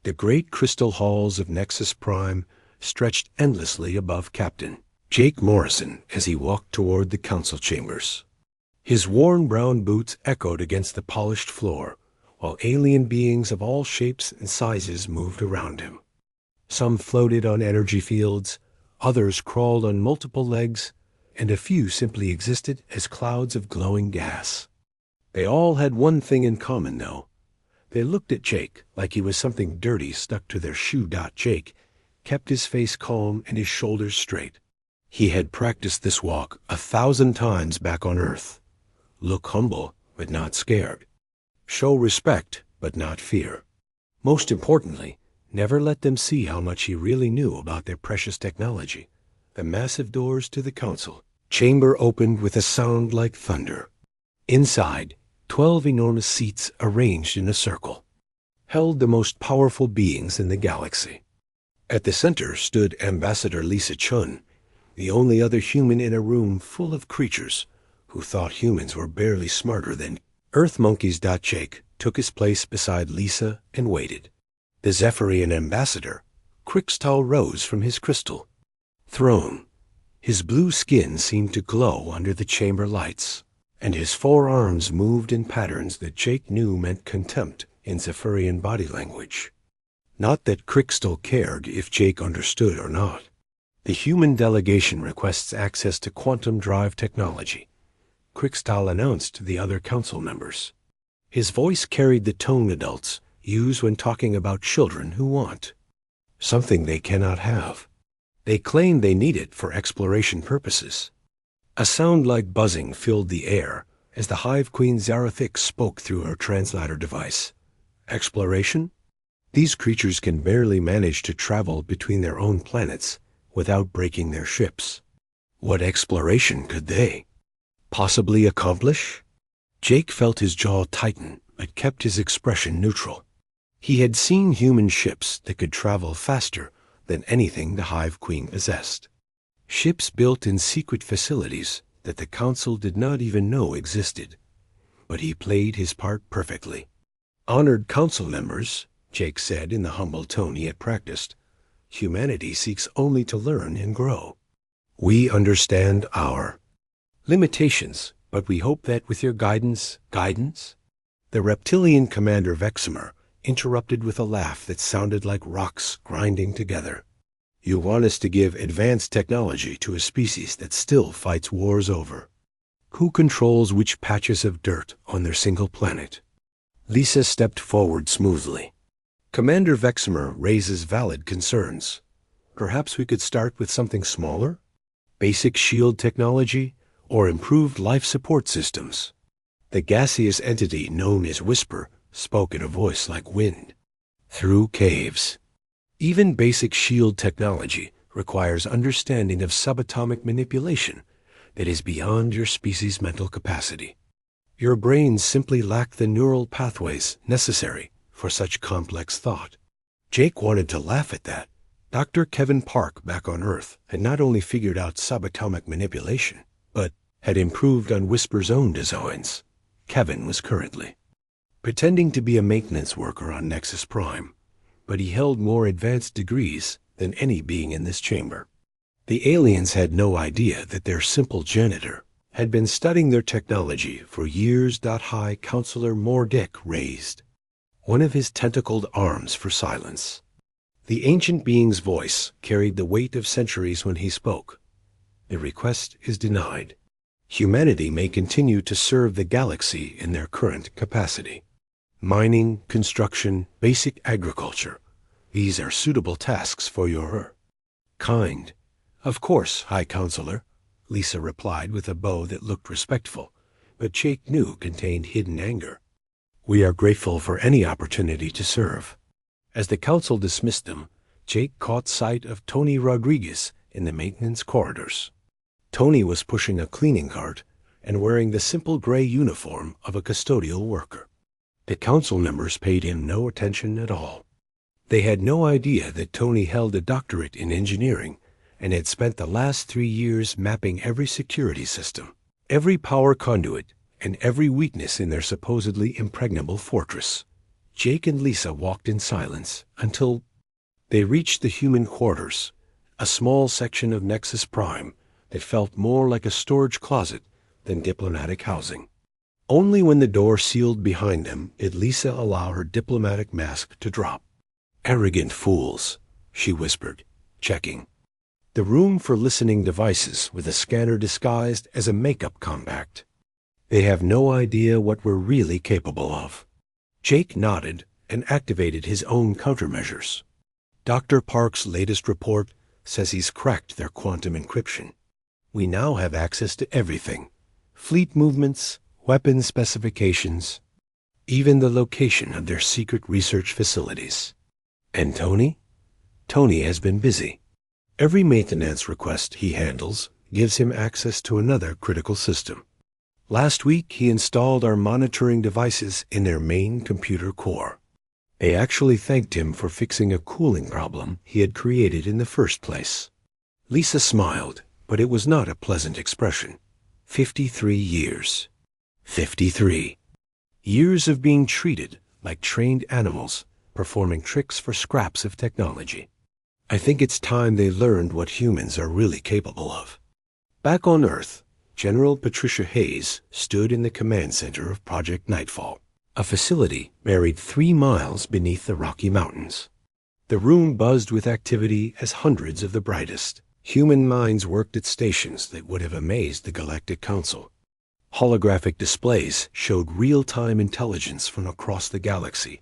The great crystal halls of Nexus Prime stretched endlessly above Captain Jake Morrison as he walked toward the council chambers. His worn brown boots echoed against the polished floor, while alien beings of all shapes and sizes moved around him. Some floated on energy fields, others crawled on multiple legs, and a few simply existed as clouds of glowing gas. They all had one thing in common, though. They looked at Jake like he was something dirty stuck to their shoe. Jake kept his face calm and his shoulders straight. He had practiced this walk 1,000 times back on Earth. Look humble, but not scared. Show respect, but not fear. Most importantly, never let them see how much he really knew about their precious technology. The massive doors to the council chamber opened with a sound like thunder. Inside, 12 enormous seats arranged in a circle held the most powerful beings in the galaxy. At the center stood Ambassador Lisa Chun, the only other human in a room full of creatures who thought humans were barely smarter than Earth monkeys. Jake took his place beside Lisa and waited. The Zephyrian ambassador, Crixtal, rose from his crystal throne. His blue skin seemed to glow under the chamber lights, and his forearms moved in patterns that Jake knew meant contempt in Zephyrian body language. Not that Crixtal cared if Jake understood or not. The human delegation requests access to quantum drive technology, Crixtal announced to the other council members. His voice carried the tone adults use when talking about children who want something they cannot have. They claimed they need it for exploration purposes. A sound like buzzing filled the air as the Hive Queen Zarathix spoke through her translator device. Exploration? These creatures can barely manage to travel between their own planets without breaking their ships. What exploration could they possibly accomplish? Jake felt his jaw tighten, but kept his expression neutral. He had seen human ships that could travel faster than anything the Hive Queen possessed. Ships built in secret facilities that the council did not even know existed. But he played his part perfectly. Honored council members, Jake said in the humble tone he had practiced, humanity seeks only to learn and grow. We understand our limitations, but we hope that with your guidance. The reptilian commander Veximer interrupted with a laugh that sounded like rocks grinding together. You want us to give advanced technology to a species that still fights wars over who controls which patches of dirt on their single planet? Lisa stepped forward smoothly. Commander Veximer raises valid concerns. Perhaps we could start with something smaller? Basic shield technology or improved life support systems? The gaseous entity known as Whisper spoke in a voice like wind through caves. Even basic shield technology requires understanding of subatomic manipulation that is beyond your species' mental capacity. Your brains simply lack the neural pathways necessary for such complex thought. Jake wanted to laugh at that. Dr. Kevin Park back on Earth had not only figured out subatomic manipulation, but had improved on Whisper's own designs. Kevin was currently pretending to be a maintenance worker on Nexus Prime, but he held more advanced degrees than any being in this chamber. The aliens had no idea that their simple janitor had been studying their technology for years. High Counselor Mordick raised one of his tentacled arms for silence. The ancient being's voice carried the weight of centuries when he spoke. The request is denied. Humanity may continue to serve the galaxy in their current capacity. Mining, construction, basic agriculture. These are suitable tasks for your kind. Of course, High Counselor, Lisa replied with a bow that looked respectful, but Jake knew contained hidden anger. We are grateful for any opportunity to serve. As the council dismissed them, Jake caught sight of Tony Rodriguez in the maintenance corridors. Tony was pushing a cleaning cart and wearing the simple gray uniform of a custodial worker. The council members paid him no attention at all. They had no idea that Tony held a doctorate in engineering and had spent the last 3 years mapping every security system, every power conduit, and every weakness in their supposedly impregnable fortress. Jake and Lisa walked in silence until they reached the human quarters, a small section of Nexus Prime that felt more like a storage closet than diplomatic housing. Only when the door sealed behind them did Lisa allow her diplomatic mask to drop. "Arrogant fools," she whispered, checking the room for listening devices with a scanner disguised as a makeup compact. "They have no idea what we're really capable of." Jake nodded and activated his own countermeasures. Dr. Park's latest report says he's cracked their quantum encryption. We now have access to everything: fleet movements, weapon specifications, even the location of their secret research facilities. And Tony? Tony has been busy. Every maintenance request he handles gives him access to another critical system. Last week, he installed our monitoring devices in their main computer core. They actually thanked him for fixing a cooling problem he had created in the first place. Lisa smiled, but it was not a pleasant expression. 53 years. 53. Years of being treated like trained animals, performing tricks for scraps of technology. I think it's time they learned what humans are really capable of. Back on Earth, General Patricia Hayes stood in the command center of Project Nightfall, a facility buried 3 miles beneath the Rocky Mountains. The room buzzed with activity as hundreds of the brightest human minds worked at stations that would have amazed the Galactic Council. Holographic displays showed real-time intelligence from across the galaxy,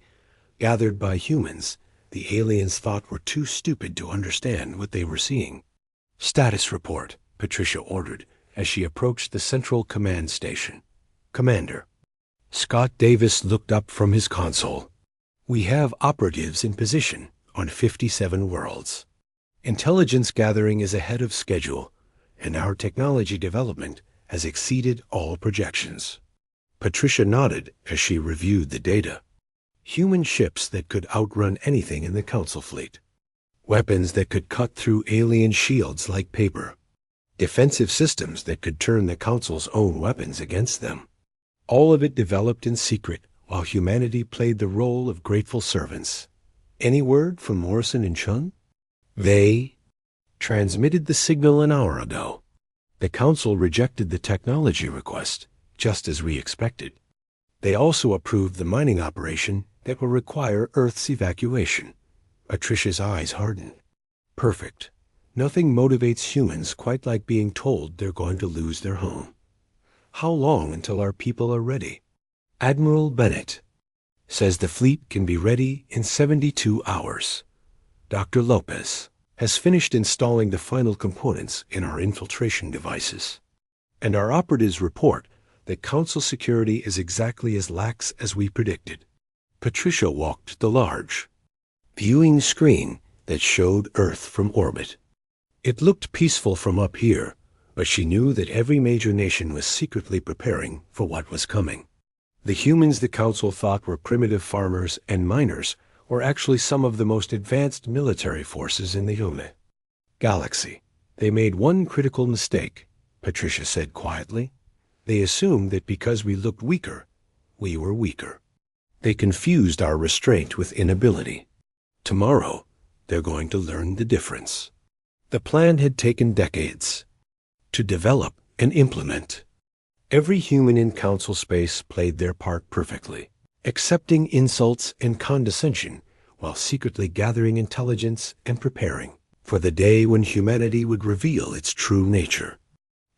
gathered by humans the aliens thought were too stupid to understand what they were seeing. "Status report," Patricia ordered as she approached the central command station. "Commander." Scott Davis looked up from his console. "We have operatives in position on 57 worlds. Intelligence gathering is ahead of schedule, and our technology development has exceeded all projections." Patricia nodded as she reviewed the data. Human ships that could outrun anything in the Council fleet. Weapons that could cut through alien shields like paper. Defensive systems that could turn the Council's own weapons against them. All of it developed in secret while humanity played the role of grateful servants. Any word from Morrison and Chun? They transmitted the signal an hour ago. The Council rejected the technology request, just as we expected. They also approved the mining operation that will require Earth's evacuation. Patricia's eyes hardened. Perfect. Nothing motivates humans quite like being told they're going to lose their home. How long until our people are ready? Admiral Bennett says the fleet can be ready in 72 hours. Dr. Lopez has finished installing the final components in our infiltration devices. And our operatives report that Council security is exactly as lax as we predicted. Patricia walked to the large viewing screen that showed Earth from orbit. It looked peaceful from up here, but she knew that every major nation was secretly preparing for what was coming. The humans the Council thought were primitive farmers and miners were actually some of the most advanced military forces in the human galaxy. They made one critical mistake, Patricia said quietly. They assumed that because we looked weaker, we were weaker. They confused our restraint with inability. Tomorrow, they're going to learn the difference. The plan had taken decades to develop and implement. Every human in Council space played their part perfectly, accepting insults and condescension while secretly gathering intelligence and preparing for the day when humanity would reveal its true nature.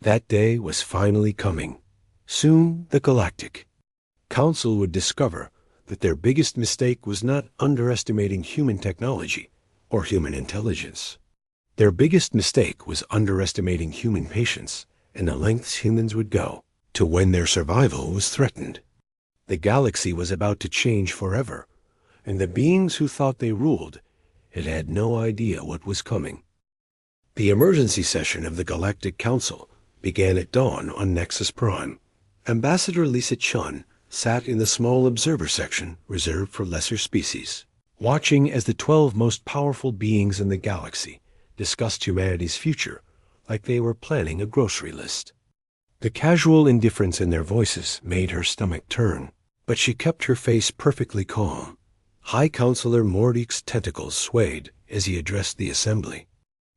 That day was finally coming. Soon the Galactic Council would discover that their biggest mistake was not underestimating human technology or human intelligence. Their biggest mistake was underestimating human patience and the lengths humans would go to when their survival was threatened. The galaxy was about to change forever, and the beings who thought they ruled had no idea what was coming. The emergency session of the Galactic Council began at dawn on Nexus Prime. Ambassador Lisa Chun sat in the small observer section reserved for lesser species, watching as the 12 most powerful beings in the galaxy discussed humanity's future like they were planning a grocery list. The casual indifference in their voices made her stomach turn, but she kept her face perfectly calm, High Counselor Mordek's tentacles swayed as he addressed the assembly.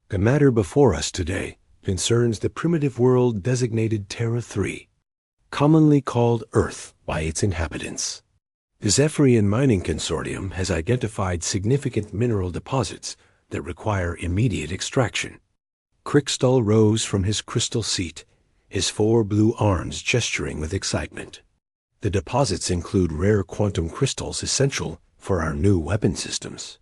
The matter before us today concerns the primitive world designated Terra 3, commonly called Earth by its inhabitants. The Zephyrian Mining Consortium has identified significant mineral deposits that require immediate extraction. Crickstall rose from his crystal seat, his 4 blue arms gesturing with excitement. The deposits include rare quantum crystals essential for our new weapon systems.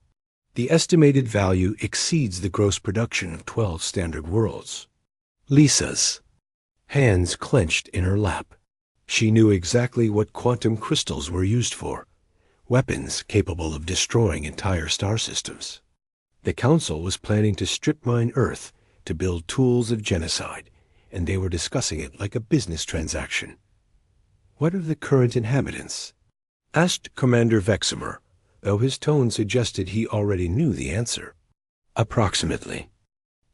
The estimated value exceeds the gross production of 12 standard worlds. Lisa's hands clenched in her lap. She knew exactly what quantum crystals were used for, weapons capable of destroying entire star systems. The Council was planning to strip mine Earth to build tools of genocide, and they were discussing it like a business transaction. "What of the current inhabitants?" asked Commander Veximer, though his tone suggested he already knew the answer. "Approximately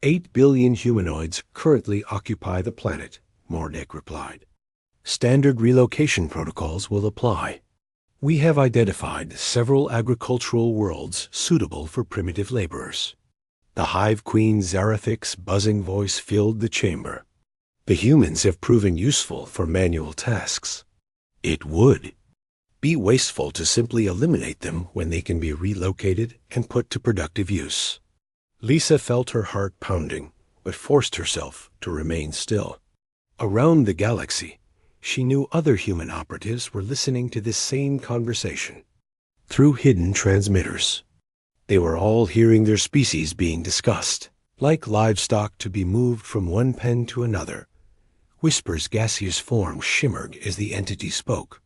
8 billion humanoids currently occupy the planet," Mordek replied. "Standard relocation protocols will apply. We have identified several agricultural worlds suitable for primitive laborers." The Hive Queen Zarathic's buzzing voice filled the chamber. "The humans have proven useful for manual tasks. It would be wasteful to simply eliminate them when they can be relocated and put to productive use." Lisa felt her heart pounding, but forced herself to remain still. Around the galaxy, she knew other human operatives were listening to this same conversation through hidden transmitters. They were all hearing their species being discussed, like livestock to be moved from one pen to another. Whisper's gaseous form shimmered as the entity spoke.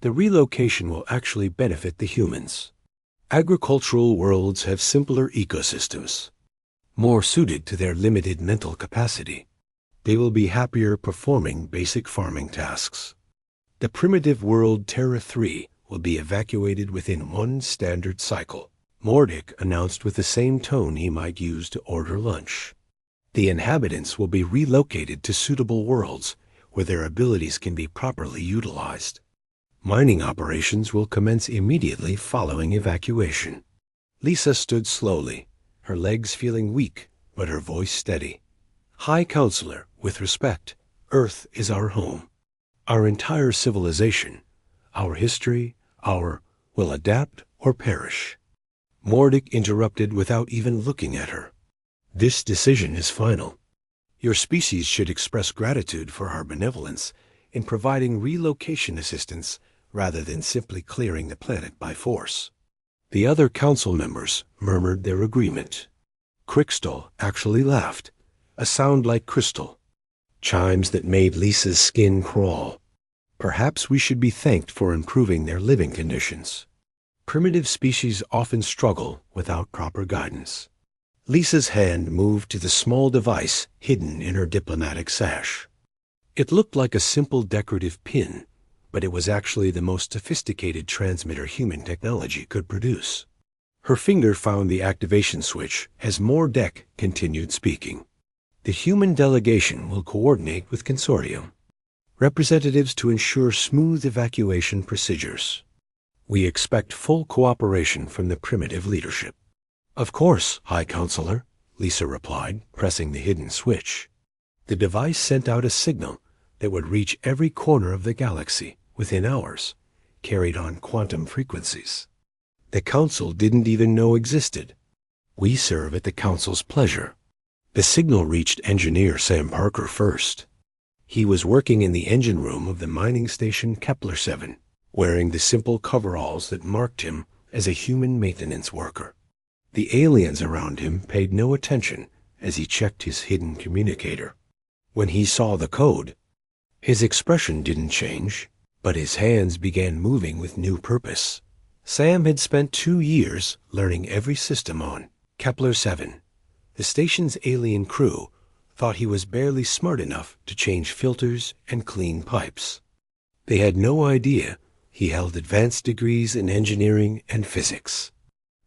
"The relocation will actually benefit the humans. Agricultural worlds have simpler ecosystems, more suited to their limited mental capacity. They will be happier performing basic farming tasks. The primitive world Terra 3 will be evacuated within 1 standard cycle," Mordek announced with the same tone he might use to order lunch. "The inhabitants will be relocated to suitable worlds where their abilities can be properly utilized. Mining operations will commence immediately following evacuation." Lisa stood slowly, her legs feeling weak, but her voice steady. "High Counselor, with respect, Earth is our home. Our entire civilization, our history, will adapt or perish." Mordek interrupted without even looking at her. "This decision is final. Your species should express gratitude for our benevolence in providing relocation assistance rather than simply clearing the planet by force." The other council members murmured their agreement. Crickstall actually laughed, a sound like crystal, chimes that made Lisa's skin crawl. "Perhaps we should be thanked for improving their living conditions. Primitive species often struggle without proper guidance." Lisa's hand moved to the small device hidden in her diplomatic sash. It looked like a simple decorative pin, but it was actually the most sophisticated transmitter human technology could produce. Her finger found the activation switch as Mordek continued speaking. "The human delegation will coordinate with Consortium representatives to ensure smooth evacuation procedures. We expect full cooperation from the primitive leadership." "Of course, High Counselor," Lisa replied, pressing the hidden switch. The device sent out a signal that would reach every corner of the galaxy within hours, carried on quantum frequencies the Council didn't even know existed. We serve at the Council's pleasure. The signal reached Engineer Sam Parker first. He was working in the engine room of the mining station Kepler 7, wearing the simple coveralls that marked him as a human maintenance worker. The aliens around him paid no attention as he checked his hidden communicator. When he saw the code, his expression didn't change, but his hands began moving with new purpose. Sam had spent 2 years learning every system on Kepler 7. The station's alien crew thought he was barely smart enough to change filters and clean pipes. They had no idea he held advanced degrees in engineering and physics.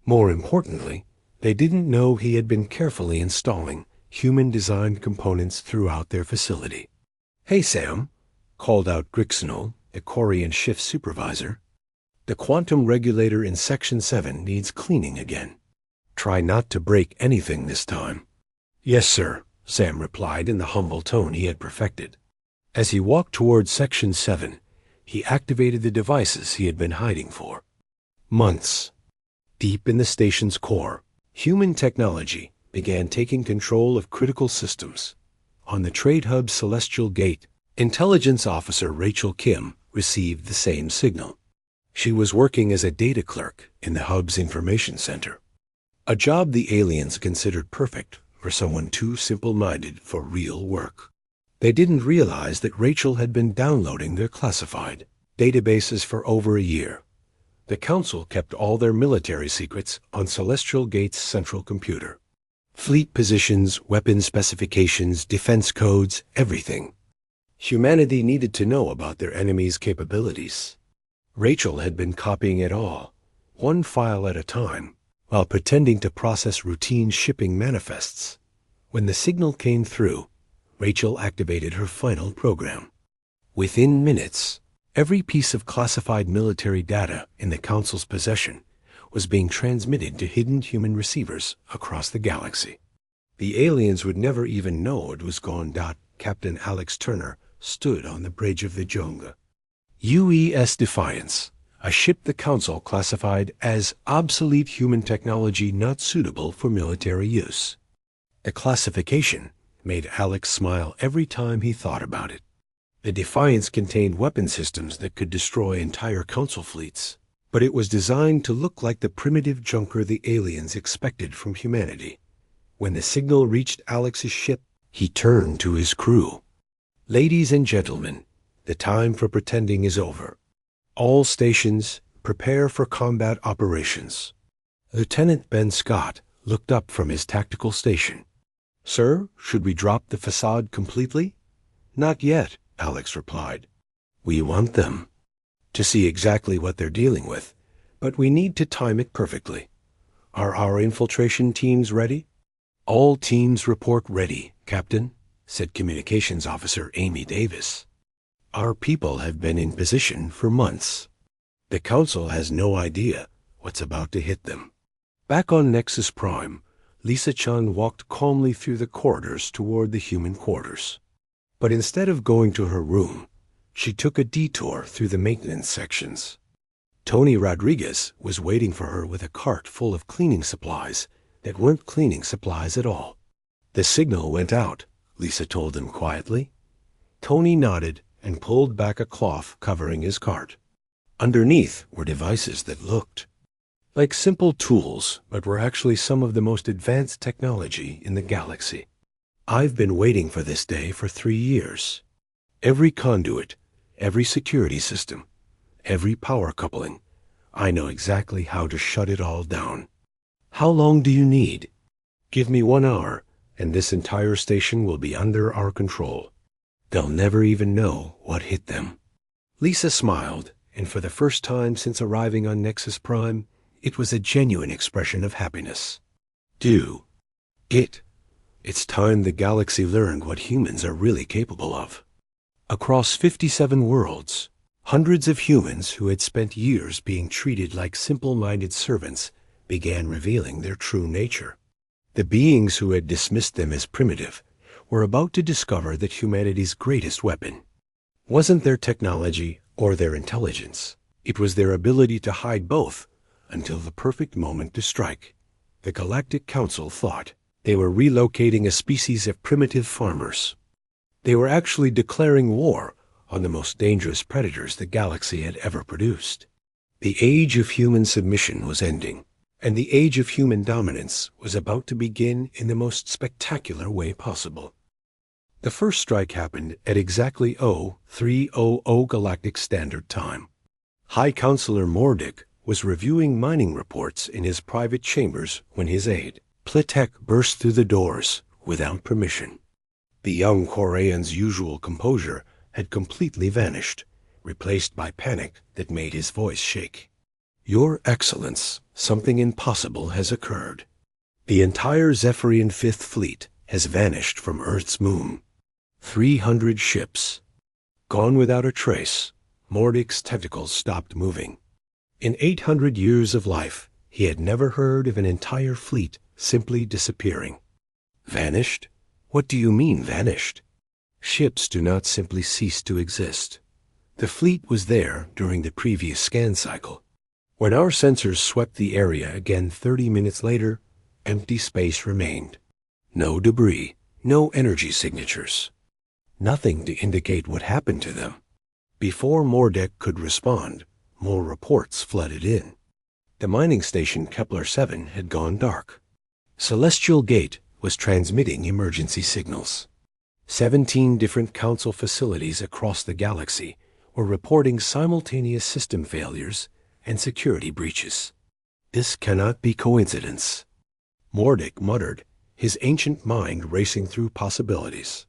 More importantly, they didn't know he had been carefully installing human-designed components throughout their facility. "Hey, Sam," called out Grixnol, the Corian shift supervisor. The quantum regulator in Section 7 needs cleaning again. Try not to break anything this time." "Yes, sir," Sam replied in the humble tone he had perfected. As he walked toward Section 7, he activated the devices he had been hiding for months. Deep in the station's core, human technology began taking control of critical systems. On the Trade Hub's Celestial Gate, Intelligence Officer Rachel Kim received the same signal. She was working as a data clerk in the Hub's information center, a job the aliens considered perfect for someone too simple-minded for real work. They didn't realize that Rachel had been downloading their classified databases for over a year. The Council kept all their military secrets on Celestial Gate's central computer. Fleet positions, weapon specifications, defense codes, everything. Humanity needed to know about their enemies' capabilities. Rachel had been copying it all, one file at a time, while pretending to process routine shipping manifests. When the signal came through, Rachel activated her final program. Within minutes, every piece of classified military data in the Council's possession was being transmitted to hidden human receivers across the galaxy. The aliens would never even know it was gone. Captain Alex Turner stood on the bridge of the Jonga. UES Defiance, a ship the Council classified as obsolete human technology not suitable for military use. The classification made Alex smile every time he thought about it. The Defiance contained weapon systems that could destroy entire Council fleets, but it was designed to look like the primitive junker the aliens expected from humanity. When the signal reached Alex's ship, he turned to his crew. "Ladies and gentlemen, the time for pretending is over. All stations, prepare for combat operations." Lieutenant Ben Scott looked up from his tactical station. "Sir, should we drop the facade completely?" "Not yet," Alex replied. "We want them to see exactly what they're dealing with, but we need to time it perfectly. Are our infiltration teams ready?" "All teams report ready, Captain," said Communications Officer Amy Davis. "Our people have been in position for months. The Council has no idea what's about to hit them." Back on Nexus Prime, Lisa Chan walked calmly through the corridors toward the human quarters. But instead of going to her room, she took a detour through the maintenance sections. Tony Rodriguez was waiting for her with a cart full of cleaning supplies that weren't cleaning supplies at all. "The signal went out," Lisa told him quietly. Tony nodded and pulled back a cloth covering his cart. Underneath were devices that looked like simple tools, but were actually some of the most advanced technology in the galaxy. "I've been waiting for this day for 3 years. Every conduit, every security system, every power coupling. I know exactly how to shut it all down. How long do you need? Give me 1 hour, and this entire station will be under our control. They'll never even know what hit them." Lisa smiled, and for the first time since arriving on Nexus Prime, it was a genuine expression of happiness. Do it. It's time the galaxy learned what humans are really capable of. Across 57 worlds, hundreds of humans who had spent years being treated like simple-minded servants began revealing their true nature. The beings who had dismissed them as primitive were about to discover that humanity's greatest weapon wasn't their technology or their intelligence. It was their ability to hide both until the perfect moment to strike. The Galactic Council thought they were relocating a species of primitive farmers. They were actually declaring war on the most dangerous predators the galaxy had ever produced. The age of human submission was ending, and the age of human dominance was about to begin in the most spectacular way possible. The first strike happened at exactly 0300 Galactic Standard Time. High Counselor Mordick was reviewing mining reports in his private chambers when his aide, Plitek, burst through the doors without permission. The young Korean's usual composure had completely vanished, replaced by panic that made his voice shake. "Your Excellence, something impossible has occurred. The entire Zephyrian Fifth Fleet has vanished from Earth's moon. 300 ships. Gone without a trace." Mordick's tentacles stopped moving. In 800 years of life, he had never heard of an entire fleet simply disappearing. Vanished? What do you mean, vanished? Ships do not simply cease to exist. The fleet was there during the previous scan cycle. When our sensors swept the area again 30 minutes later, empty space remained. No debris, no energy signatures. Nothing to indicate what happened to them. Before Mordek could respond, more reports flooded in. The mining station Kepler-7 had gone dark. Celestial Gate was transmitting emergency signals. 17 different Council facilities across the galaxy were reporting simultaneous system failures and security breaches. This cannot be coincidence. Mordek muttered, his ancient mind racing through possibilities.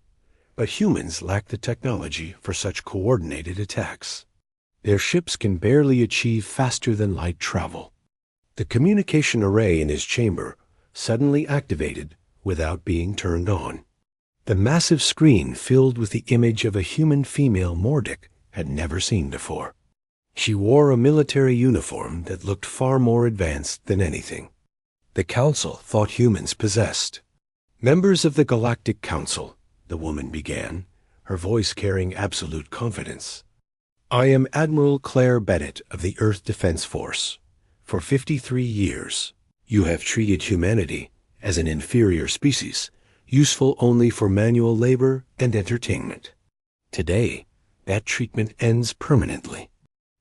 But humans lack the technology for such coordinated attacks. Their ships can barely achieve faster-than-light travel. The communication array in his chamber suddenly activated without being turned on. The massive screen filled with the image of a human female Mordek had never seen before. She wore a military uniform that looked far more advanced than anything the Council thought humans possessed. Members of the Galactic Council, the woman began, her voice carrying absolute confidence. I am Admiral Claire Bennett of the Earth Defense Force. For 53 years, you have treated humanity as an inferior species, useful only for manual labor and entertainment. Today, that treatment ends permanently.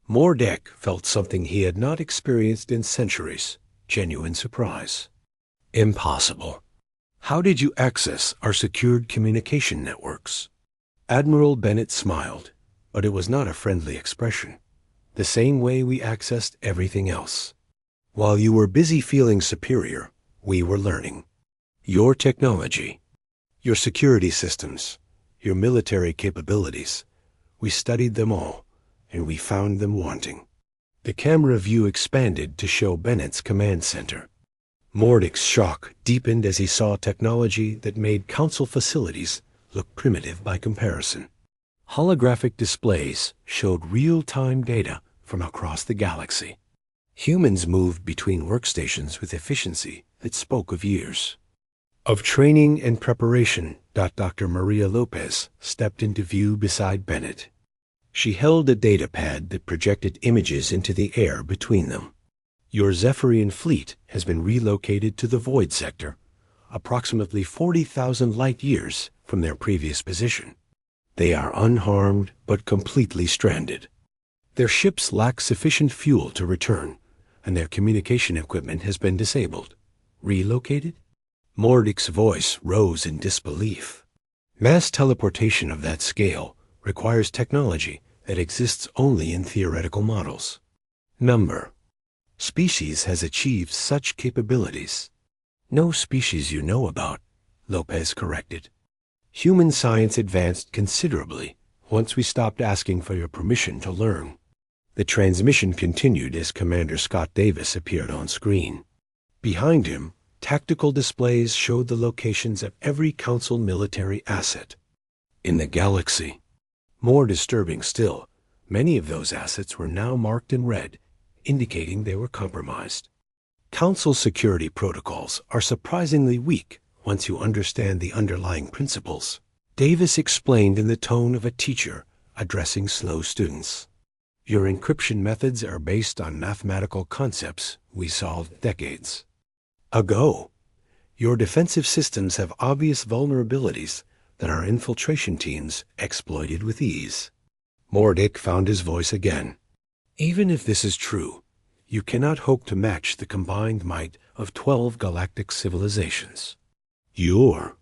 Mordek felt something he had not experienced in centuries, genuine surprise. Impossible. How did you access our secured communication networks? Admiral Bennett smiled, but it was not a friendly expression. The same way we accessed everything else. While you were busy feeling superior, we were learning. Your technology, your security systems, your military capabilities, we studied them all, and we found them wanting. The camera view expanded to show Bennett's command center. Mordek's shock deepened as he saw technology that made Council facilities look primitive by comparison. Holographic displays showed real-time data from across the galaxy. Humans moved between workstations with efficiency that spoke of years. Of training and preparation, Dr. Maria Lopez stepped into view beside Bennett. She held a data pad that projected images into the air between them. Your Zephyrian fleet has been relocated to the Void Sector, approximately 40,000 light-years from their previous position. They are unharmed but completely stranded. Their ships lack sufficient fuel to return, and their communication equipment has been disabled. Relocated? Mordek's voice rose in disbelief. Mass teleportation of that scale requires technology that exists only in theoretical models. Number. Species has achieved such capabilities. No species you know about, Lopez corrected. Human science advanced considerably once we stopped asking for your permission to learn. The transmission continued as Commander Scott Davis appeared on screen. Behind him, tactical displays showed the locations of every Council military asset in the galaxy. More disturbing still, many of those assets were now marked in red, indicating they were compromised. Council security protocols are surprisingly weak once you understand the underlying principles, Davis explained in the tone of a teacher addressing slow students. Your encryption methods are based on mathematical concepts we solved decades ago. Your defensive systems have obvious vulnerabilities that our infiltration teams exploited with ease. Mordek found his voice again. Even if this is true, you cannot hope to match the combined might of 12 galactic civilizations. Your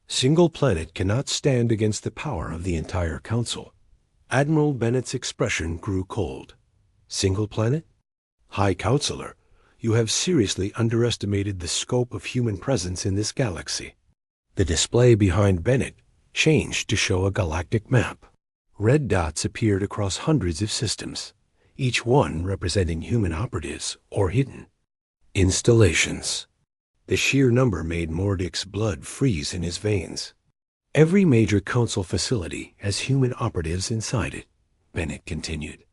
single planet cannot stand against the power of the entire Council. Admiral Bennett's expression grew cold. Single planet? High Counselor, you have seriously underestimated the scope of human presence in this galaxy. The display behind Bennett changed to show a galactic map. Red dots appeared across hundreds of systems, each one representing human operatives or hidden installations. The sheer number made Mordek's blood freeze in his veins. Every major Council facility has human operatives inside it, Bennett continued.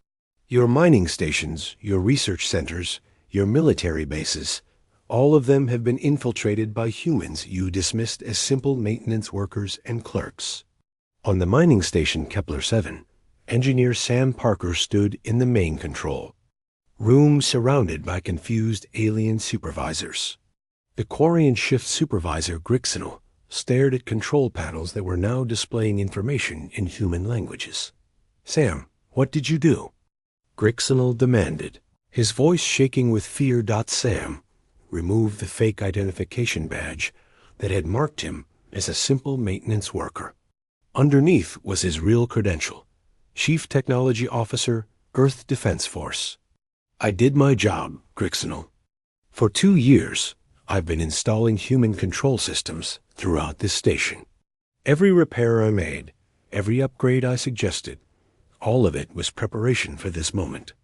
Your mining stations, your research centers, your military bases, all of them have been infiltrated by humans you dismissed as simple maintenance workers and clerks. On the mining station Kepler 7, engineer Sam Parker stood in the main control room surrounded by confused alien supervisors. The Quarian shift supervisor Grixinal stared at control panels that were now displaying information in human languages. "Sam, what did you do?" Grixinal demanded, his voice shaking with fear. Sam removed the fake identification badge that had marked him as a simple maintenance worker. Underneath was his real credential, Chief Technology Officer, Earth Defense Force. "I did my job, Grixinal. For 2 years, I've been installing human control systems throughout this station. Every repair I made, every upgrade I suggested, all of it was preparation for this moment."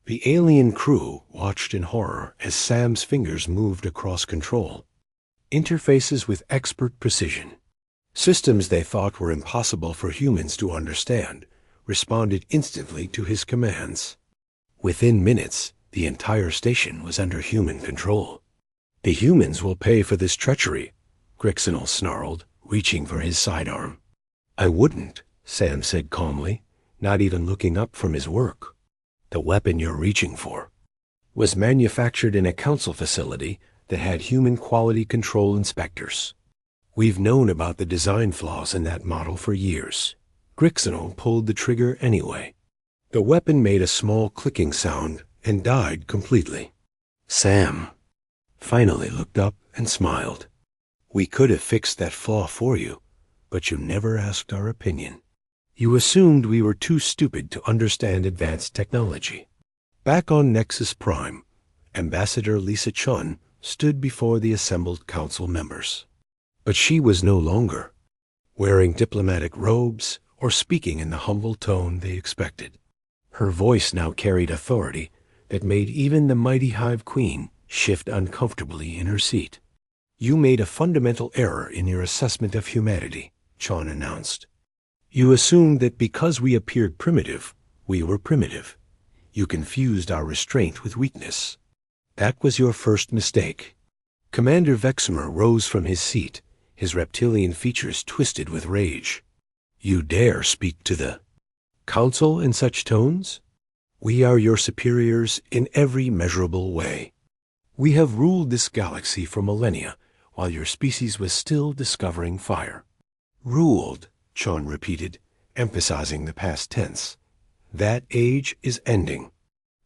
The alien crew watched in horror as Sam's fingers moved across control interfaces with expert precision. Systems they thought were impossible for humans to understand responded instantly to his commands. Within minutes, the entire station was under human control. "The humans will pay for this treachery," Grixinal snarled, reaching for his sidearm. "I wouldn't," Sam said calmly, not even looking up from his work. "The weapon you're reaching for was manufactured in a council facility that had human quality control inspectors. We've known about the design flaws in that model for years." Grixinal pulled the trigger anyway. The weapon made a small clicking sound and died completely. Sam finally looked up and smiled. "We could have fixed that flaw for you, but you never asked our opinion. You assumed we were too stupid to understand advanced technology." Back on Nexus Prime, Ambassador Lisa Chun stood before the assembled council members. But she was no longer wearing diplomatic robes or speaking in the humble tone they expected. Her voice now carried authority that made even the mighty Hive Queen shift uncomfortably in her seat. "You made a fundamental error in your assessment of humanity," Chun announced. "You assumed that because we appeared primitive, we were primitive. You confused our restraint with weakness. That was your first mistake." Commander Vexmer rose from his seat, his reptilian features twisted with rage. "You dare speak to the Council in such tones? We are your superiors in every measurable way. We have ruled this galaxy for millennia while your species was still discovering fire." "Ruled," Chun repeated, emphasizing the past tense. "That age is ending.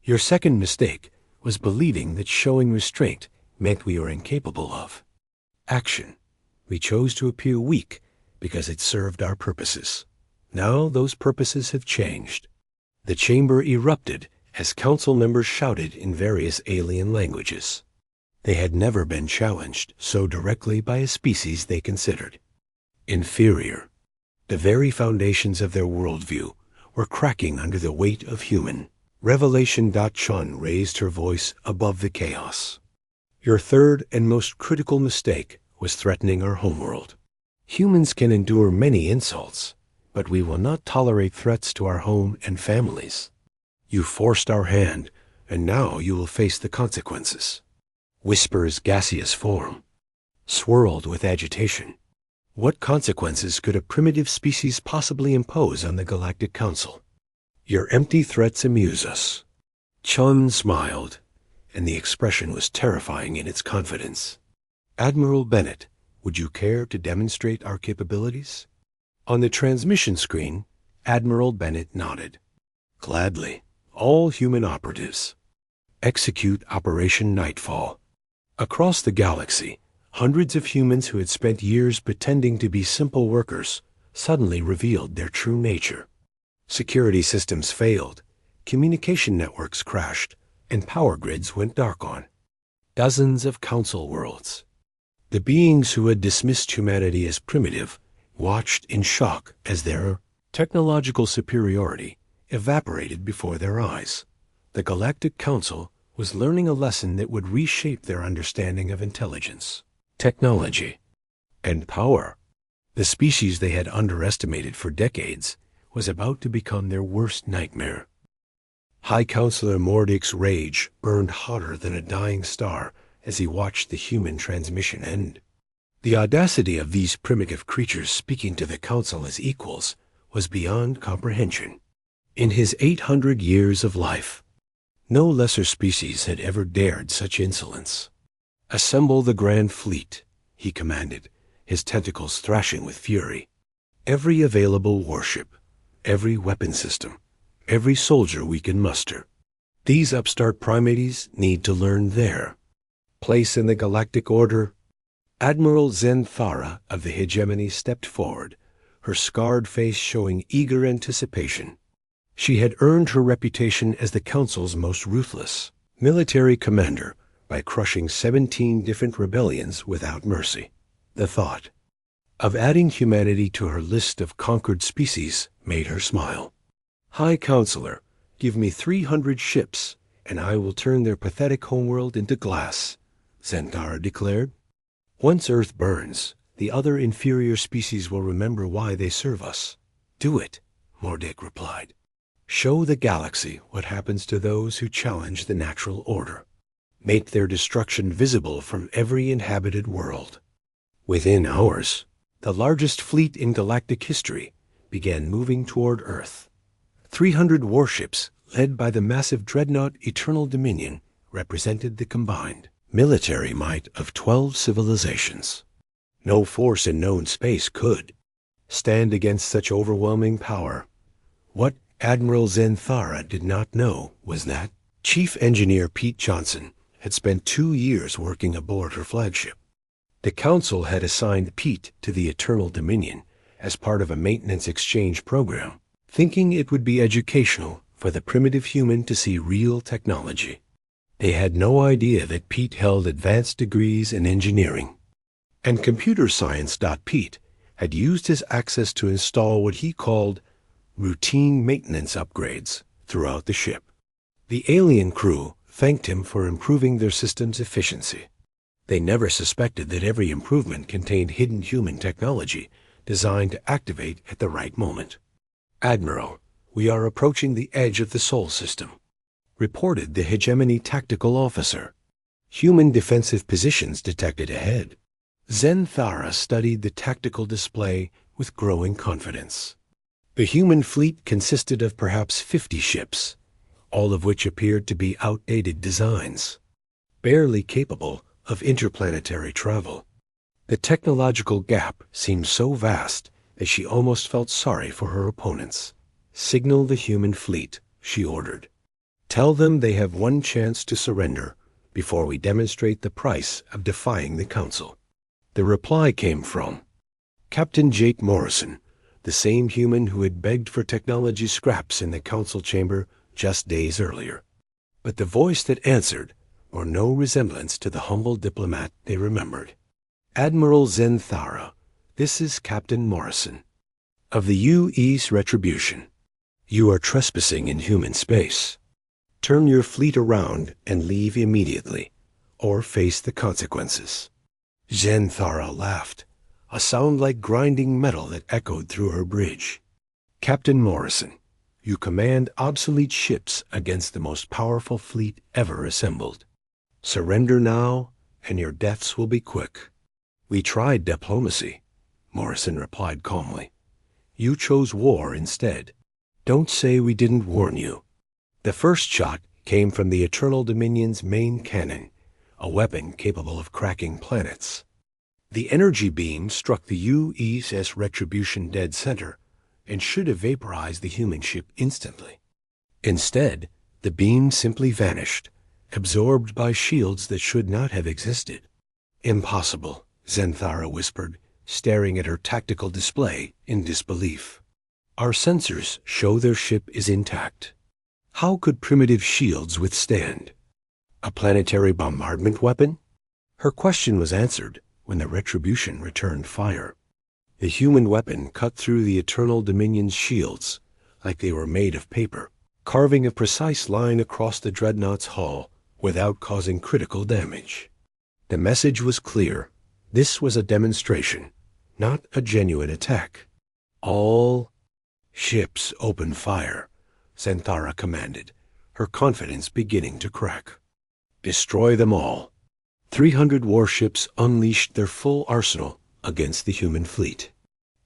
Your second mistake was believing that showing restraint meant we were incapable of action. We chose to appear weak because it served our purposes. Now those purposes have changed." The chamber erupted as council members shouted in various alien languages. They had never been challenged so directly by a species they considered inferior. The very foundations of their worldview were cracking under the weight of human revelation. Chun raised her voice above the chaos. "Your third and most critical mistake was threatening our homeworld. Humans can endure many insults, but we will not tolerate threats to our home and families. You forced our hand, and now you will face the consequences." Whisper's gaseous form swirled with agitation. What consequences could a primitive species possibly impose on the Galactic Council? "Your empty threats amuse us." Chun smiled, and the expression was terrifying in its confidence. "Admiral Bennett, would you care to demonstrate our capabilities?" On the transmission screen, Admiral Bennett nodded. "Gladly. All human operatives. Execute Operation Nightfall." Across the galaxy, hundreds of humans who had spent years pretending to be simple workers suddenly revealed their true nature. Security systems failed, communication networks crashed, and power grids went dark on dozens of council worlds. The beings who had dismissed humanity as primitive watched in shock as their technological superiority evaporated before their eyes. The Galactic Council was learning a lesson that would reshape their understanding of intelligence, technology, and power. The species they had underestimated for decades was about to become their worst nightmare. High Counselor Mordic's rage burned hotter than a dying star as he watched the human transmission end. The audacity of these primitive creatures speaking to the Council as equals was beyond comprehension. In his 800 years of life, no lesser species had ever dared such insolence. "Assemble the Grand Fleet," he commanded, his tentacles thrashing with fury. "Every available warship, every weapon system, every soldier we can muster. These upstart primates need to learn their place in the galactic order." Admiral Zenthara of the Hegemony stepped forward, her scarred face showing eager anticipation. She had earned her reputation as the Council's most ruthless military commander by crushing 17 different rebellions without mercy. The thought of adding humanity to her list of conquered species made her smile. "High Counselor, give me 300 ships, and I will turn their pathetic homeworld into glass," Zenthara declared. "Once Earth burns, the other inferior species will remember why they serve us." "Do it," Mordic replied. "Show the galaxy what happens to those who challenge the natural order. Make their destruction visible from every inhabited world." Within hours, the largest fleet in galactic history began moving toward Earth. 300 warships, led by the massive dreadnought Eternal Dominion, represented the combined military might of 12 civilizations. No force in known space could stand against such overwhelming power. What Admiral Zenthara did not know was that Chief Engineer Pete Johnson had spent 2 years working aboard her flagship. The Council had assigned Pete to the Eternal Dominion as part of a maintenance exchange program, thinking it would be educational for the primitive human to see real technology. They had no idea that Pete held advanced degrees in engineering, and computer science. Pete had used his access to install what he called routine maintenance upgrades throughout the ship. The alien crew thanked him for improving their system's efficiency. They never suspected that every improvement contained hidden human technology designed to activate at the right moment. "Admiral, we are approaching the edge of the Sol system," reported the Hegemony tactical officer. "Human defensive positions detected ahead." Zenthara studied the tactical display with growing confidence. The human fleet consisted of perhaps 50 ships, all of which appeared to be outdated designs, barely capable of interplanetary travel. The technological gap seemed so vast that she almost felt sorry for her opponents. "Signal the human fleet," she ordered. "Tell them they have one chance to surrender before we demonstrate the price of defying the Council." The reply came from Captain Jake Morrison, the same human who had begged for technology scraps in the Council chamber just days earlier. But the voice that answered bore no resemblance to the humble diplomat they remembered. "Admiral Zenthara, this is Captain Morrison of the U.E.'s Retribution. You are trespassing in human space. Turn your fleet around and leave immediately, or face the consequences." Zenthara laughed, a sound like grinding metal that echoed through her bridge. "Captain Morrison, you command obsolete ships against the most powerful fleet ever assembled. Surrender now, and your deaths will be quick." "We tried diplomacy," Morrison replied calmly. "You chose war instead. Don't say we didn't warn you." The first shot came from the Eternal Dominion's main cannon, a weapon capable of cracking planets. The energy beam struck the UES Retribution dead center and should have vaporized the human ship instantly. Instead, the beam simply vanished, absorbed by shields that should not have existed. "Impossible," Zenthara whispered, staring at her tactical display in disbelief. "Our sensors show their ship is intact. How could primitive shields withstand? A planetary bombardment weapon?" Her question was answered when the Retribution returned fire. The human weapon cut through the Eternal Dominion's shields like they were made of paper, carving a precise line across the dreadnought's hull without causing critical damage. The message was clear. This was a demonstration, not a genuine attack. "All ships open fire," Zenthara commanded, her confidence beginning to crack. Destroy them all. 300 warships unleashed their full arsenal against the human fleet.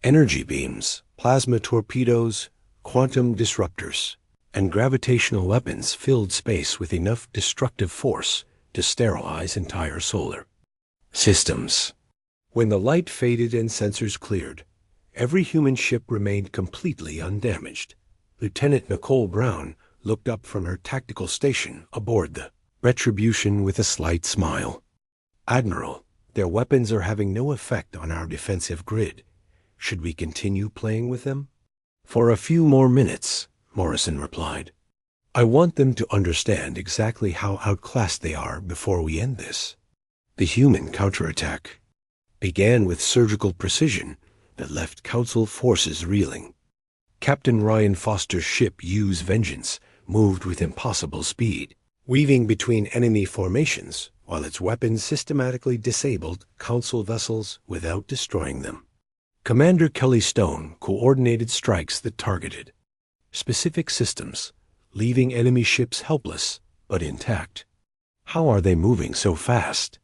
Energy beams, plasma torpedoes, quantum disruptors, and gravitational weapons filled space with enough destructive force to sterilize entire solar systems. When the light faded and sensors cleared, every human ship remained completely undamaged. Lieutenant Nicole Brown looked up from her tactical station aboard the Retribution with a slight smile. Admiral, their weapons are having no effect on our defensive grid. Should we continue playing with them? For a few more minutes, Morrison replied. I want them to understand exactly how outclassed they are before we end this. The human counterattack began with surgical precision that left Council forces reeling. Captain Ryan Foster's ship U's Vengeance moved with impossible speed, weaving between enemy formations while its weapons systematically disabled Council vessels without destroying them. Commander Kelly Stone coordinated strikes that targeted specific systems, leaving enemy ships helpless but intact. How are they moving so fast?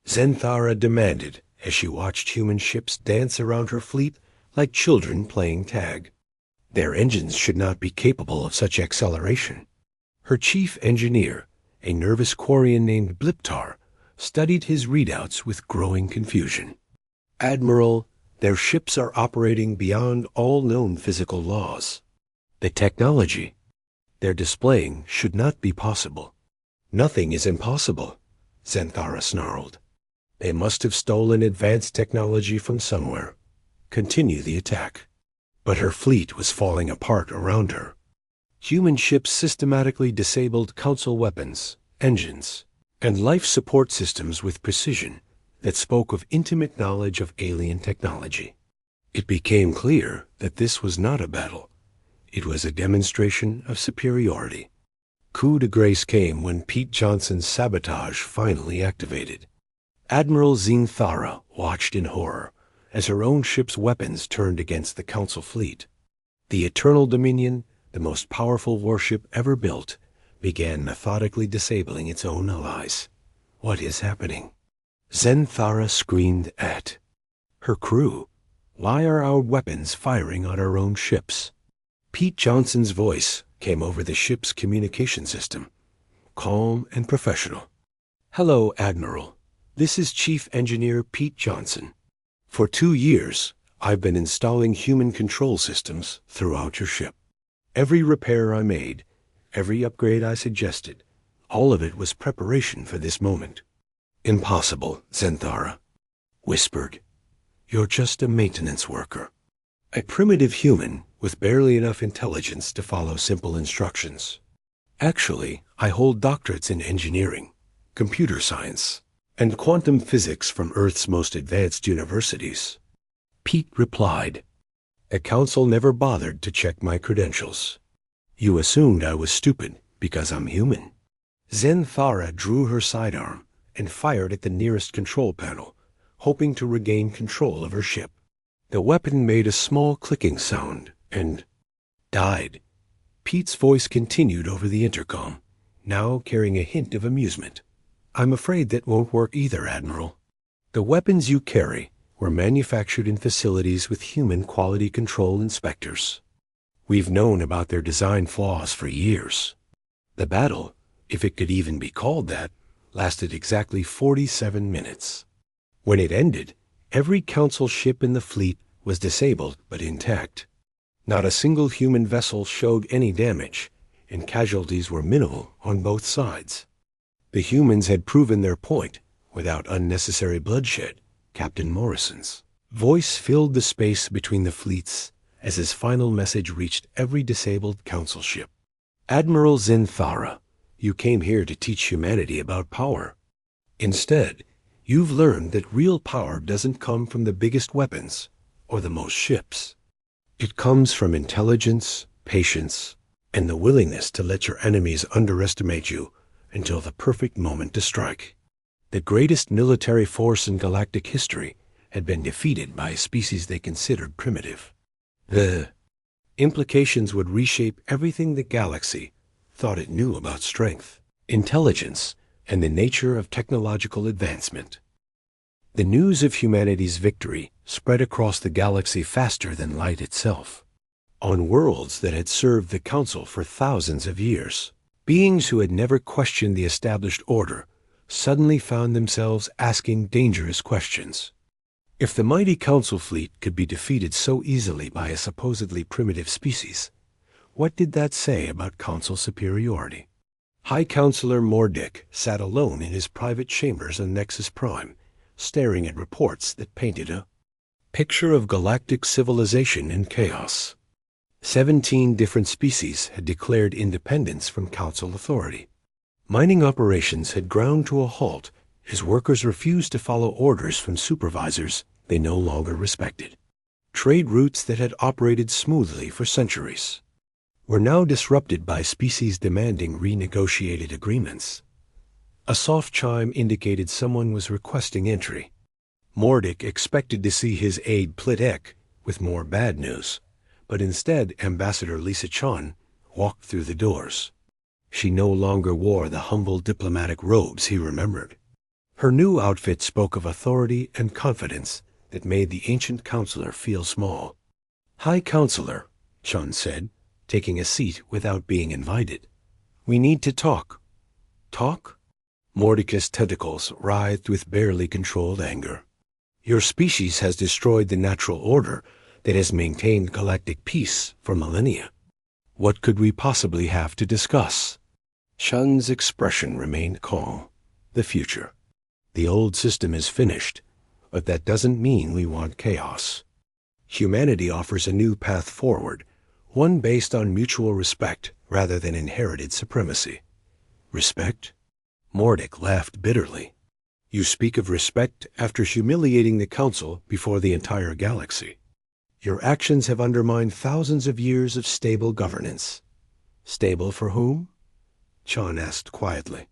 Zenthara demanded as she watched human ships dance around her fleet like children playing tag. Their engines should not be capable of such acceleration. Her chief engineer, a nervous Quarian named Bliptar, studied his readouts with growing confusion. Admiral, their ships are operating beyond all known physical laws. The technology they're displaying should not be possible. Nothing is impossible, Zenthara snarled. They must have stolen advanced technology from somewhere. Continue the attack. But her fleet was falling apart around her. Human ships systematically disabled Council weapons, engines, and life support systems with precision that spoke of intimate knowledge of alien technology. It became clear that this was not a battle. It was a demonstration of superiority. Coup de grace came when Pete Johnson's sabotage finally activated. Admiral Zenthara watched in horror as her own ship's weapons turned against the Council fleet. The Eternal Dominion, the most powerful warship ever built, began methodically disabling its own allies. What is happening? Zenthara screamed at her crew. Why are our weapons firing on our own ships? Pete Johnson's voice came over the ship's communication system, calm and professional. Hello, Admiral. This is Chief Engineer Pete Johnson. For 2 years, I've been installing human control systems throughout your ship. Every repair I made, every upgrade I suggested, all of it was preparation for this moment. Impossible, Zenthara whispered. You're just a maintenance worker. A primitive human with barely enough intelligence to follow simple instructions. Actually, I hold doctorates in engineering, computer science, and quantum physics from Earth's most advanced universities. Pete replied. A council never bothered to check my credentials. You assumed I was stupid because I'm human. Zenthara drew her sidearm and fired at the nearest control panel, hoping to regain control of her ship. The weapon made a small clicking sound and died. Pete's voice continued over the intercom, now carrying a hint of amusement. I'm afraid that won't work either, Admiral. The weapons you carry were manufactured in facilities with human quality control inspectors. We've known about their design flaws for years. The battle, if it could even be called that, lasted exactly 47 minutes. When it ended, every Council ship in the fleet was disabled but intact. Not a single human vessel showed any damage, and casualties were minimal on both sides. The humans had proven their point without unnecessary bloodshed. Captain Morrison's voice filled the space between the fleets as his final message reached every disabled Council ship. Admiral Zenthara, you came here to teach humanity about power. Instead, you've learned that real power doesn't come from the biggest weapons or the most ships. It comes from intelligence, patience, and the willingness to let your enemies underestimate you until the perfect moment to strike. The greatest military force in galactic history had been defeated by a species they considered primitive. The implications would reshape everything the galaxy thought it knew about strength, intelligence, and the nature of technological advancement. The news of humanity's victory spread across the galaxy faster than light itself. On worlds that had served the Council for thousands of years, beings who had never questioned the established order suddenly found themselves asking dangerous questions. If the mighty Council fleet could be defeated so easily by a supposedly primitive species, what did that say about Council superiority? High Counselor Mordick sat alone in his private chambers on Nexus Prime, staring at reports that painted a picture of galactic civilization in chaos. 17 different species had declared independence from Council authority. Mining operations had ground to a halt as workers refused to follow orders from supervisors they no longer respected. Trade routes that had operated smoothly for centuries were now disrupted by species demanding renegotiated agreements. A soft chime indicated someone was requesting entry. Mordick expected to see his aide Plitek with more bad news, but instead Ambassador Lisa Chan walked through the doors. She no longer wore the humble diplomatic robes he remembered. Her new outfit spoke of authority and confidence that made the ancient counselor feel small. "High Counselor," Chan said, taking a seat without being invited. "We need to talk." "Talk?" Mordicus' tentacles writhed with barely controlled anger. "Your species has destroyed the natural order that has maintained galactic peace for millennia. What could we possibly have to discuss?" Chan's expression remained calm. "The future. The old system is finished, but that doesn't mean we want chaos. Humanity offers a new path forward, one based on mutual respect rather than inherited supremacy." "Respect?" Mordick laughed bitterly. "You speak of respect after humiliating the Council before the entire galaxy. Your actions have undermined thousands of years of stable governance." "Stable for whom?" Chan asked quietly.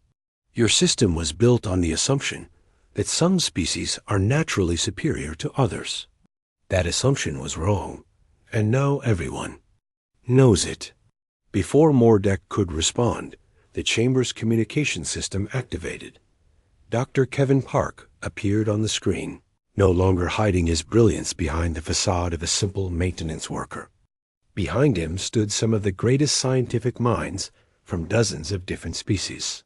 "Your system was built on the assumption that some species are naturally superior to others. That assumption was wrong, and now everyone knows it." Before Mordick could respond, the chamber's communication system activated. Dr. Kevin Park appeared on the screen, no longer hiding his brilliance behind the facade of a simple maintenance worker. Behind him stood some of the greatest scientific minds from dozens of different species.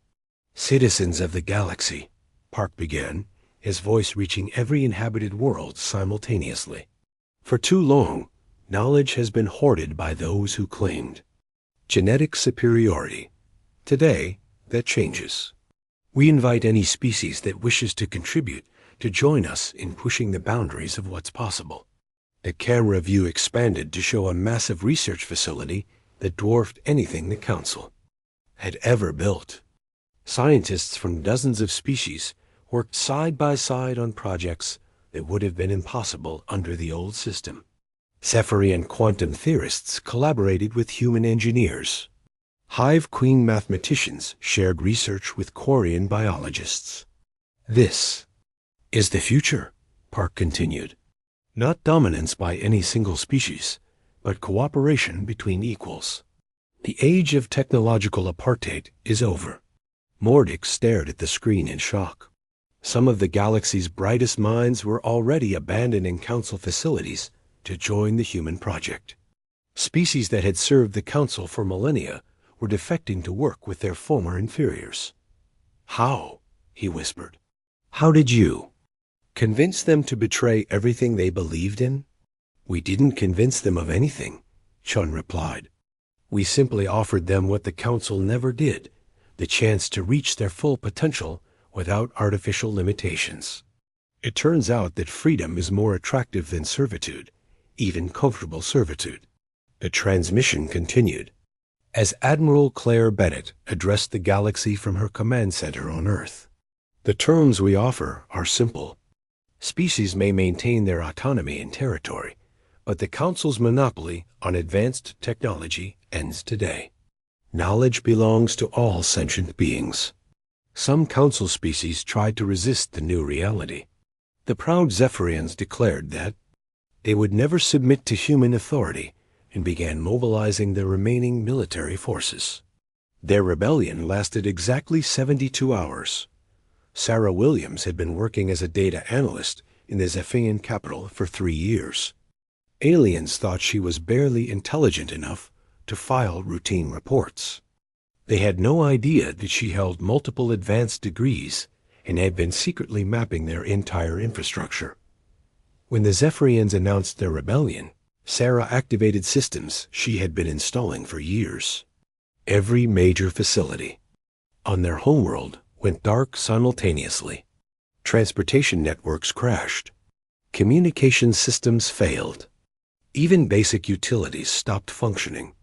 "Citizens of the galaxy," Park began, his voice reaching every inhabited world simultaneously. "For too long, knowledge has been hoarded by those who claimed genetic superiority. Today, that changes. We invite any species that wishes to contribute to join us in pushing the boundaries of what's possible." The camera view expanded to show a massive research facility that dwarfed anything the Council had ever built. Scientists from dozens of species worked side by side on projects that would have been impossible under the old system. Zephyrian quantum theorists collaborated with human engineers. Hive Queen mathematicians shared research with Quarian biologists. "This is the future," Park continued. "Not dominance by any single species, but cooperation between equals. The age of technological apartheid is over." Mordick stared at the screen in shock. Some of the galaxy's brightest minds were already abandoning Council facilities to join the human project. Species that had served the Council for millennia were defecting to work with their former inferiors. "How?" he whispered. "How did you convince them to betray everything they believed in?" "We didn't convince them of anything," Chun replied. "We simply offered them what the Council never did, the chance to reach their full potential without artificial limitations. It turns out that freedom is more attractive than servitude, even comfortable servitude." The transmission continued as Admiral Claire Bennett addressed the galaxy from her command center on Earth. "The terms we offer are simple. Species may maintain their autonomy and territory, but the Council's monopoly on advanced technology ends today. Knowledge belongs to all sentient beings." Some Council species tried to resist the new reality. The proud Zephyrians declared that they would never submit to human authority and began mobilizing their remaining military forces. Their rebellion lasted exactly 72 hours. Sarah Williams had been working as a data analyst in the Zephian capital for 3 years. Aliens thought she was barely intelligent enough to file routine reports. They had no idea that she held multiple advanced degrees and had been secretly mapping their entire infrastructure. When the Zephyrians announced their rebellion, Sarah activated systems she had been installing for years. Every major facility on their homeworld went dark simultaneously. Transportation networks crashed. Communication systems failed. Even basic utilities stopped functioning.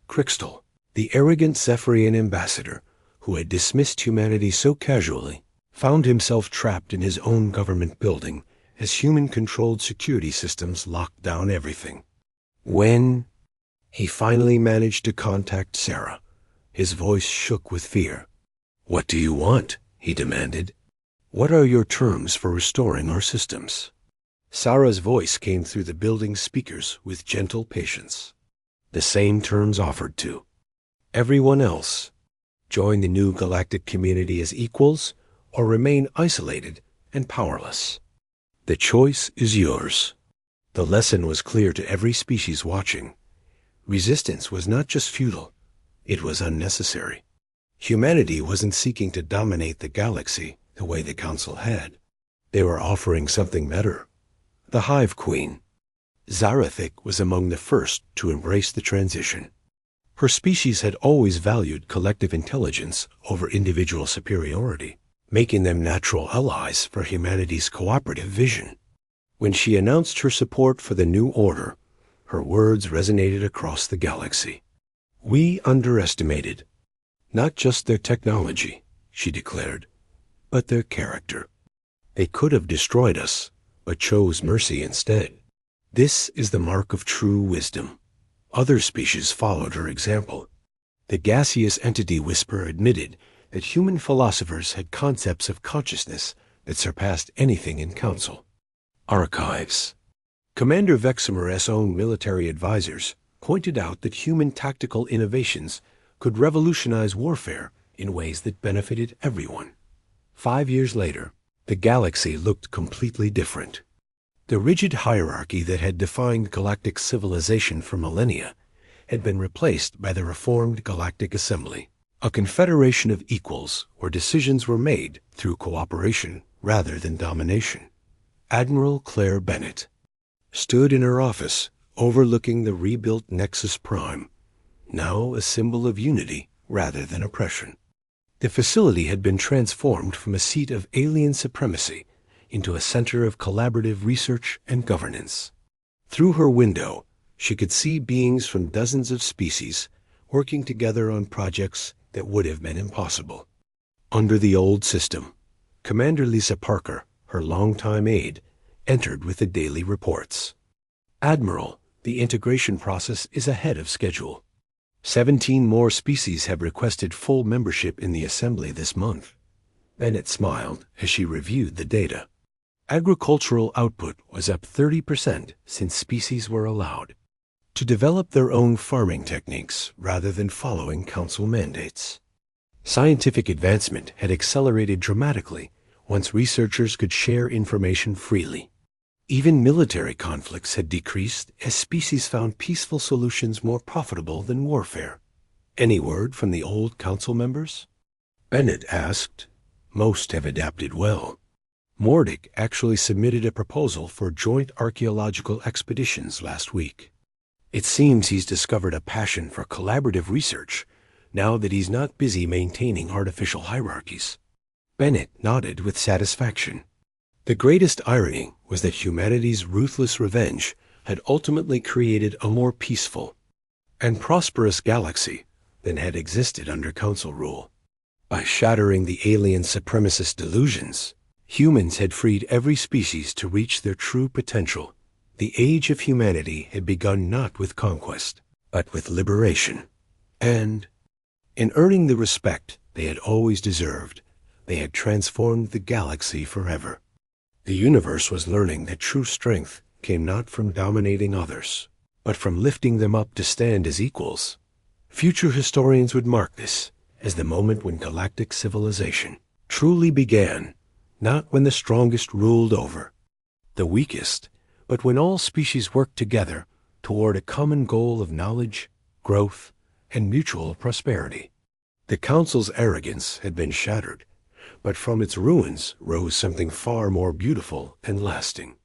Crystal, the arrogant Zephyrian ambassador who had dismissed humanity so casually, found himself trapped in his own government building as human-controlled security systems locked down everything. When he finally managed to contact Sarah, his voice shook with fear. "What do you want?" he demanded. "What are your terms for restoring our systems?" Sarah's voice came through the building's speakers with gentle patience. "The same terms offered to everyone else. Join the new galactic community as equals, or remain isolated and powerless. The choice is yours." The lesson was clear to every species watching. Resistance was not just futile, it was unnecessary. Humanity wasn't seeking to dominate the galaxy the way the Council had. They were offering something better. The Hive Queen. Zarathic was among the first to embrace the transition. Her species had always valued collective intelligence over individual superiority, making them natural allies for humanity's cooperative vision. When she announced her support for the new order, her words resonated across the galaxy. "We underestimated not just their technology," she declared, "but their character. They could have destroyed us, but chose mercy instead. This is the mark of true wisdom." Other species followed her example. The gaseous entity whisperer admitted that human philosophers had concepts of consciousness that surpassed anything in Council. Archives. Commander Veximer's own military advisors pointed out that human tactical innovations could revolutionize warfare in ways that benefited everyone. 5 years later, the galaxy looked completely different. The rigid hierarchy that had defined galactic civilization for millennia had been replaced by the reformed Galactic Assembly, a confederation of equals where decisions were made through cooperation rather than domination. Admiral Claire Bennett stood in her office overlooking the rebuilt Nexus Prime, now a symbol of unity rather than oppression. The facility had been transformed from a seat of alien supremacy into a center of collaborative research and governance. Through her window, she could see beings from dozens of species working together on projects that would have been impossible. Under the old system, Commander Lisa Parker, her longtime aide, entered with the daily reports. "Admiral, the integration process is ahead of schedule. 17 more species have requested full membership in the Assembly this month." Bennett smiled as she reviewed the data. Agricultural output was up 30% since species were allowed to develop their own farming techniques rather than following Council mandates. Scientific advancement had accelerated dramatically once researchers could share information freely. Even military conflicts had decreased as species found peaceful solutions more profitable than warfare. "Any word from the old Council members?" Bennett asked. "Most have adapted well. Mordic actually submitted a proposal for joint archaeological expeditions last week. It seems he's discovered a passion for collaborative research now that he's not busy maintaining artificial hierarchies." Bennett nodded with satisfaction. The greatest irony was that humanity's ruthless revenge had ultimately created a more peaceful and prosperous galaxy than had existed under Council rule. By shattering the alien supremacist delusions, humans had freed every species to reach their true potential. The age of humanity had begun not with conquest, but with liberation. And, in earning the respect they had always deserved, they had transformed the galaxy forever. The universe was learning that true strength came not from dominating others, but from lifting them up to stand as equals. Future historians would mark this as the moment when galactic civilization truly began, not when the strongest ruled over the weakest, but when all species worked together toward a common goal of knowledge, growth, and mutual prosperity. The Council's arrogance had been shattered, but from its ruins rose something far more beautiful and lasting.